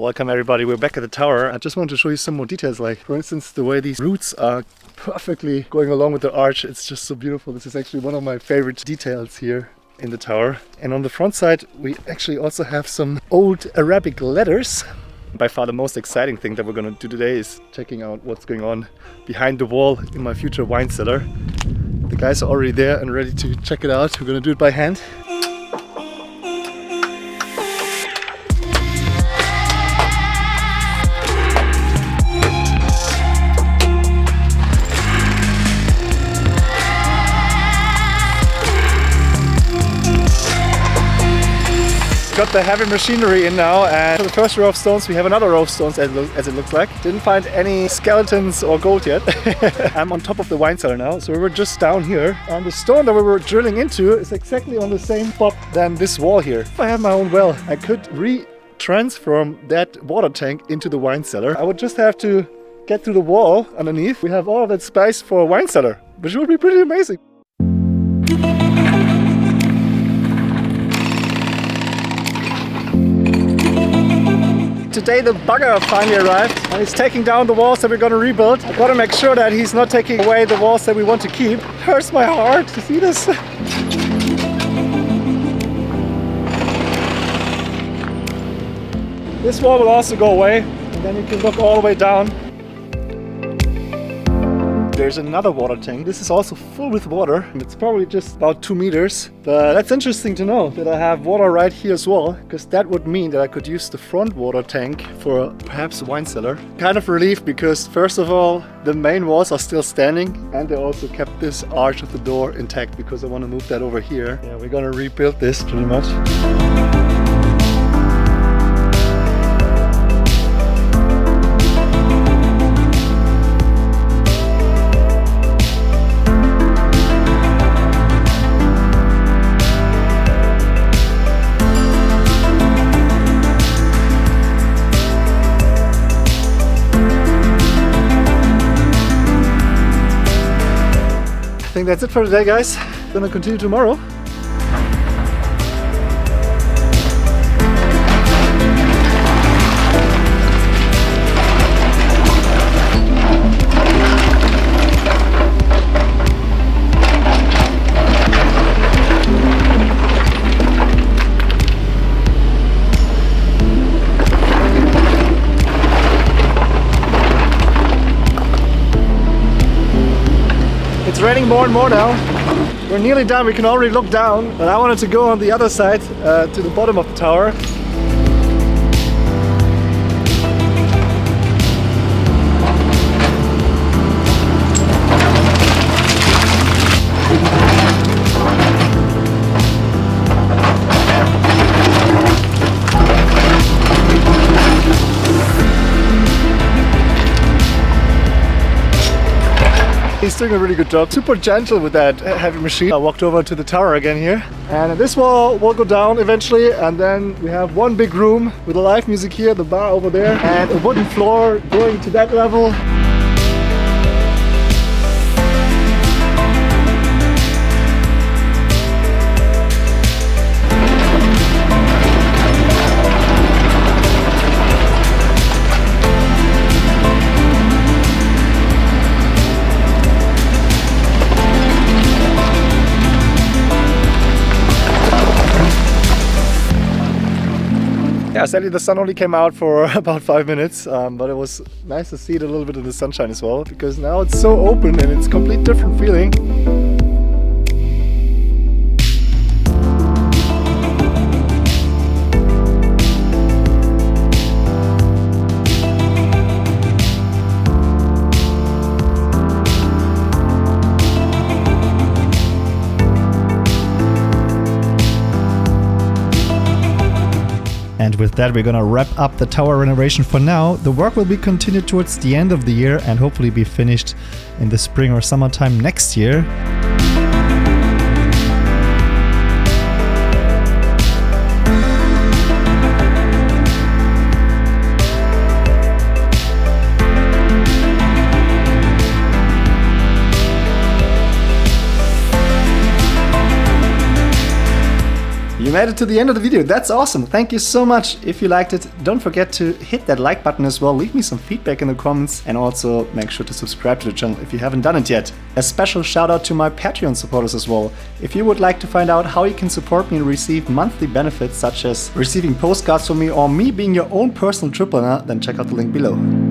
Welcome everybody, we're back at the tower. I just wanted to show you some more details, like for instance the way these roots are perfectly going along with the arch. It's just so beautiful. This is actually one of my favorite details here in the tower. And on the front side we actually also have some old Arabic letters. By far the most exciting thing that we're going to do today is checking out what's going on behind the wall in my future wine cellar. The guys are already there and ready to check it out. We're going to do it by hand. Got the heavy machinery in now, and for the first row of stones we have another row of stones as it looks like. Didn't find any skeletons or gold yet. I'm on top of the wine cellar now, so we were just down here, and the stone that we were drilling into is exactly on the same spot than this wall here. If I had my own well, I could transform that water tank into the wine cellar. I would just have to get through the wall underneath. We have all of that space for a wine cellar, which would be pretty amazing. Today the bugger finally arrived and he's taking down the walls that we're going to rebuild. I've got to make sure that he's not taking away the walls that we want to keep. It hurts my heart to see this. This wall will also go away, and then you can look all the way down. There's another water tank. This is also full with water. It's probably just about 2 meters. But that's interesting to know that I have water right here as well, because that would mean that I could use the front water tank for perhaps a wine cellar. Kind of relief, because first of all, the main walls are still standing, and they also kept this arch of the door intact because I want to move that over here. Yeah, we're gonna rebuild this pretty much. I think that's it for today, guys. Gonna continue tomorrow. It's raining more and more now. We're nearly done, we can already look down, but I wanted to go on the other side to the bottom of the tower. He's doing a really good job. Super gentle with that heavy machine. I walked over to the tower again here. And this wall will go down eventually. And then we have one big room with a live music here, the bar over there, and a wooden floor going to that level. Yeah, sadly the sun only came out for about 5 minutes, but it was nice to see it a little bit in the sunshine as well, because now it's so open and it's a complete different feeling. And with that, we're gonna wrap up the tower renovation for now. The work will be continued towards the end of the year and hopefully be finished in the spring or summertime next year. made it to the end of the video. That's awesome. Thank you so much. If you liked it, don't forget to hit that like button as well. Leave me some feedback in the comments and also make sure to subscribe to the channel if you haven't done it yet. A special shout out to my Patreon supporters as well. If you would like to find out how you can support me and receive monthly benefits such as receiving postcards from me or me being your own personal trip planner, then check out the link below.